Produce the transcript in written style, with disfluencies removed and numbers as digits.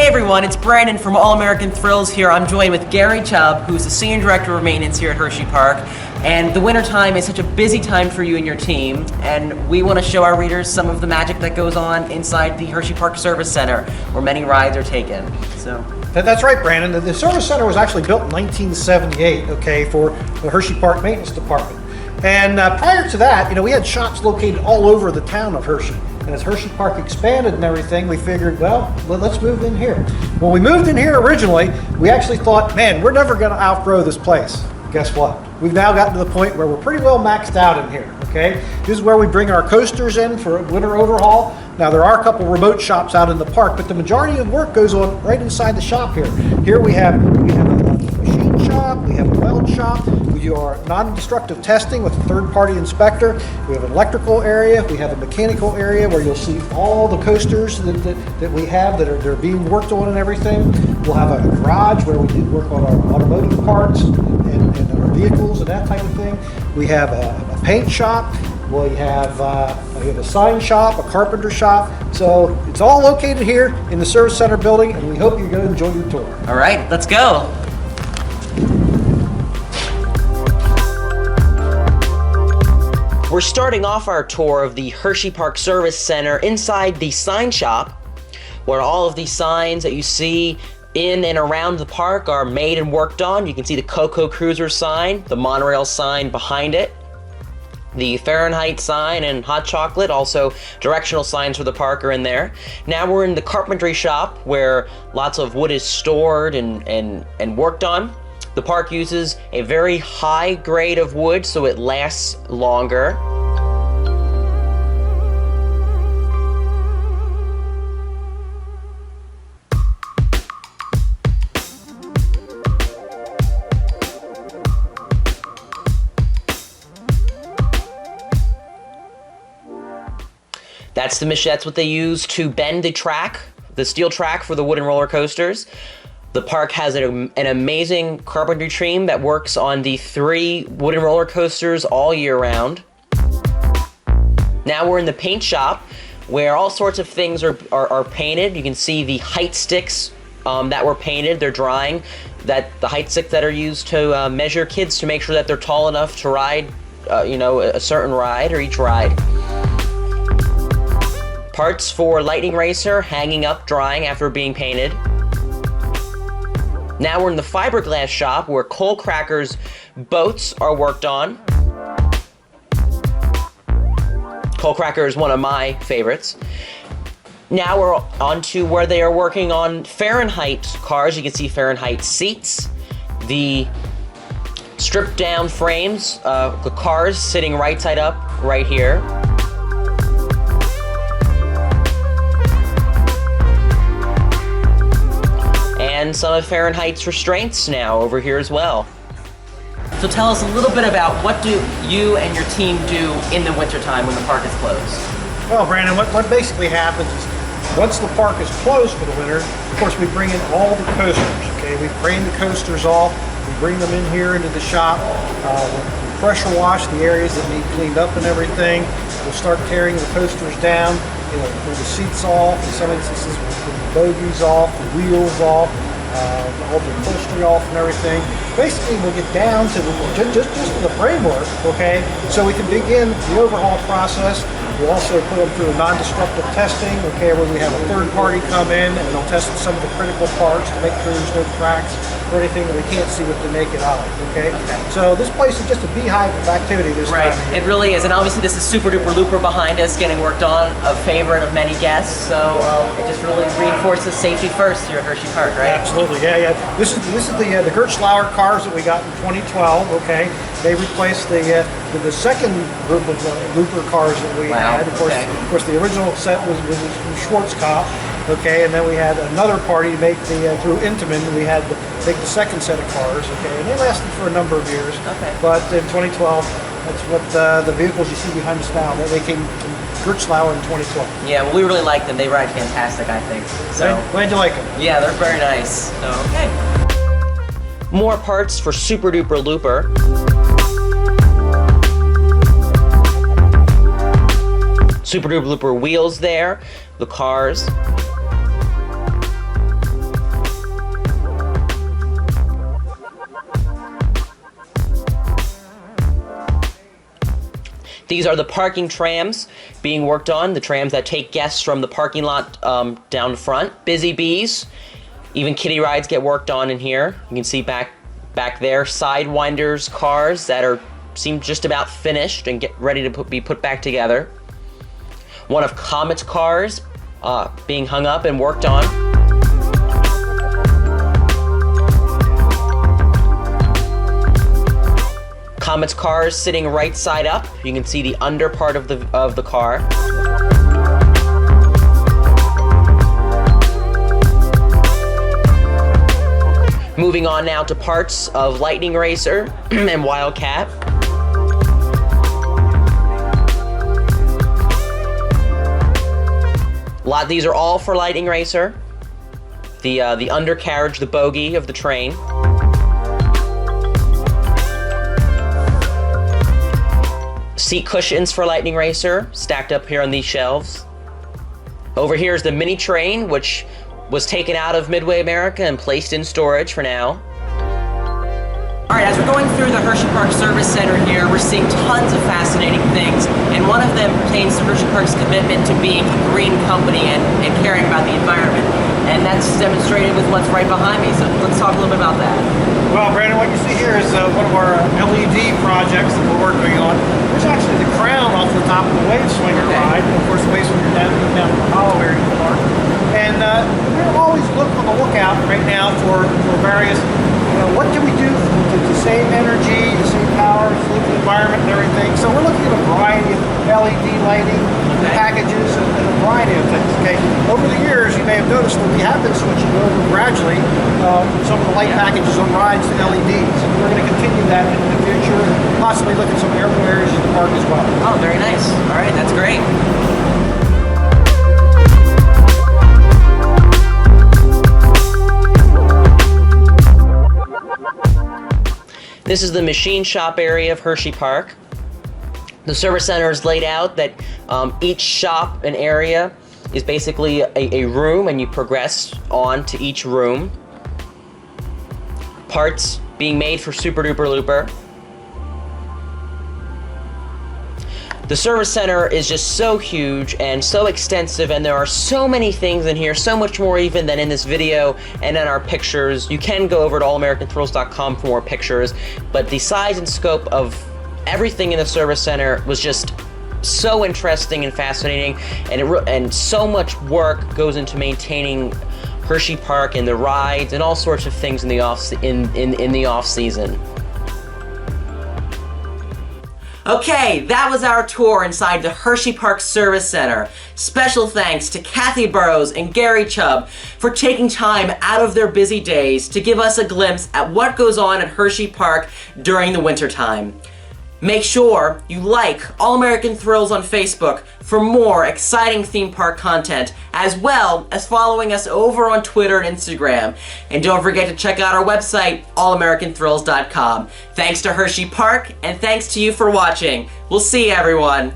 Hey everyone, it's Brandon from All American Thrills here. I'm joined with Gary Chubb, who's the Senior Director of Maintenance here at Hershey Park. And the winter time is such a busy time for you and your team, and we want to show our readers some of the magic that goes on inside the Hershey Park Service Center, where many rides are taken. That's right, Brandon. The Service Center was actually built in 1978, okay, for the Hershey Park Maintenance Department. And prior to that, we had shops located all over the town of Hershey. And as Hershey Park expanded and everything, we figured, well, let's move in here. When we moved in here originally, we actually thought, man, we're never going to outgrow this place. Guess what? We've now gotten to the point where we're pretty well maxed out in here, okay? This is where we bring our coasters in for winter overhaul. Now, there are a couple remote shops out in the park, but the majority of work goes on right inside the shop here. Here we have a machine shop, we have a weld shop, we do our non-destructive testing with a third-party inspector, we have an electrical area, we have a mechanical area where you'll see all the coasters that we have that are being worked on and everything. We'll have a garage where we do work on our automotive parts and our vehicles and that type of thing. We have a paint shop. We have a sign shop, a carpenter shop. So it's all located here in the Service Center building, and we hope you're going to enjoy your tour. All right, let's go. We're starting off our tour of the Hershey Park Service Center inside the sign shop, where all of these signs that you see in and around the park are made and worked on. You can see the Cocoa Cruiser sign, the monorail sign behind it, the Fahrenheit sign and hot chocolate, also directional signs for the park are in there. Now we're in the carpentry shop where lots of wood is stored and worked on. The park uses a very high grade of wood so it lasts longer. That's what they use to bend the track, the steel track for the wooden roller coasters. The park has an amazing carpentry team that works on the 3 wooden roller coasters all year round. Now we're in the paint shop where all sorts of things are painted. You can see the height sticks that were painted. They're drying. The height sticks that are used to measure kids to make sure that they're tall enough to ride a certain ride or each ride. Parts for Lightning Racer hanging up, drying after being painted. Now we're in the fiberglass shop where Cole Cracker's boats are worked on. Cole Cracker is one of my favorites. Now we're on to where they are working on Fahrenheit cars. You can see Fahrenheit seats, the stripped down frames, the cars sitting right side up right here. And some of Fahrenheit's restraints now over here as well. So tell us a little bit about what do you and your team do in the wintertime when the park is closed? Well, Brandon, what basically happens is once the park is closed for the winter, of course, we bring in all the coasters, okay? We drain the coasters off, we bring them in here into the shop, we pressure wash the areas that need cleaned up and everything. We'll start tearing the coasters down, pull the seats off, in some instances we'll pull the bogies off, the wheels off, all the upholstery off and everything. Basically, we'll get down to just the framework, okay? So we can begin the overhaul process. We'll also put them through a non-destructive testing, okay, where we have a third party come in and they'll test some of the critical parts to make sure there's no cracks or anything that we can't see with the naked eye, okay? So this place is just a beehive of activity this time. Right, it really is, and obviously this is Super Duper Looper behind us getting worked on, a favorite of many guests, so it just really reinforces safety first here at Hershey Park, right? Absolutely, yeah. This is the Gertschlauer cars that we got in 2012, okay? They replaced the second group of Looper cars that we had. Of course, the original set was from Schwarzkopf, okay, and then we had another party make through Intamin. We had to make the second set of cars, okay, and they lasted for a number of years. Okay. But in 2012, that's what the vehicles you see behind us now. They came from Gertschlauer in 2012. Yeah, well, we really like them. They ride fantastic, I think. So glad you like them. Yeah, they're very nice. So, okay. More parts for Super Duper Looper. Super Duper Looper wheels there, the cars. These are the parking trams being worked on, the trams that take guests from the parking lot down the front. Busy bees. Even kiddie rides get worked on in here. You can see back there, Sidewinders cars that seem just about finished and get ready to be put back together. One of Comet's cars being hung up and worked on. Comet's car is sitting right side up. You can see the under part of the car. Moving on now to parts of Lightning Racer and Wildcat. These are all for Lightning Racer. The undercarriage, the bogie of the train. Seat cushions for Lightning Racer, stacked up here on these shelves. Over here is the mini train, which was taken out of Midway America and placed in storage for now. Alright, as we're going through the Hershey Park Service Center here, we're seeing tons of fascinating things, and one of them pertains to Hershey Park's commitment to being a green company and caring about the environment. And that's demonstrated with what's right behind me, so let's talk a little bit about that. Well, Brandon, what you see here is one of our LED projects that we're working on. There's actually the crown off the top of the wave swinger ride, and of course the wave swinger down in the hollow area of the park. And we're always on the lookout right now for various, what can we do to save energy, to save power, to save the environment and everything. So we're looking at a variety of LED lighting packages and a variety of things. Okay, over the years you may have noticed that we have been switching over gradually some of the light packages on rides to LEDs. And we're going to continue that in the future, and possibly look at some airport areas of the park as well. Oh, very nice. All right, that's great. This is the machine shop area of Hershey Park. The service center is laid out that each shop and area is basically a room, and you progress on to each room. Parts being made for Super Duper Looper. The service center is just so huge and so extensive, and there are so many things in here, so much more even than in this video and in our pictures. You can go over to allamericanthrills.com for more pictures, but the size and scope of everything in the service center was just so interesting and fascinating, and so much work goes into maintaining Hershey Park and the rides and all sorts of things in the off season. Okay, that was our tour inside the Hershey Park Service Center. Special thanks to Kathy Burrows and Gary Chubb for taking time out of their busy days to give us a glimpse at what goes on at Hershey Park during the wintertime. Make sure you like All American Thrills on Facebook for more exciting theme park content, as well as following us over on Twitter and Instagram. And don't forget to check out our website, allamericanthrills.com. Thanks to Hershey Park, and thanks to you for watching. We'll see you, everyone.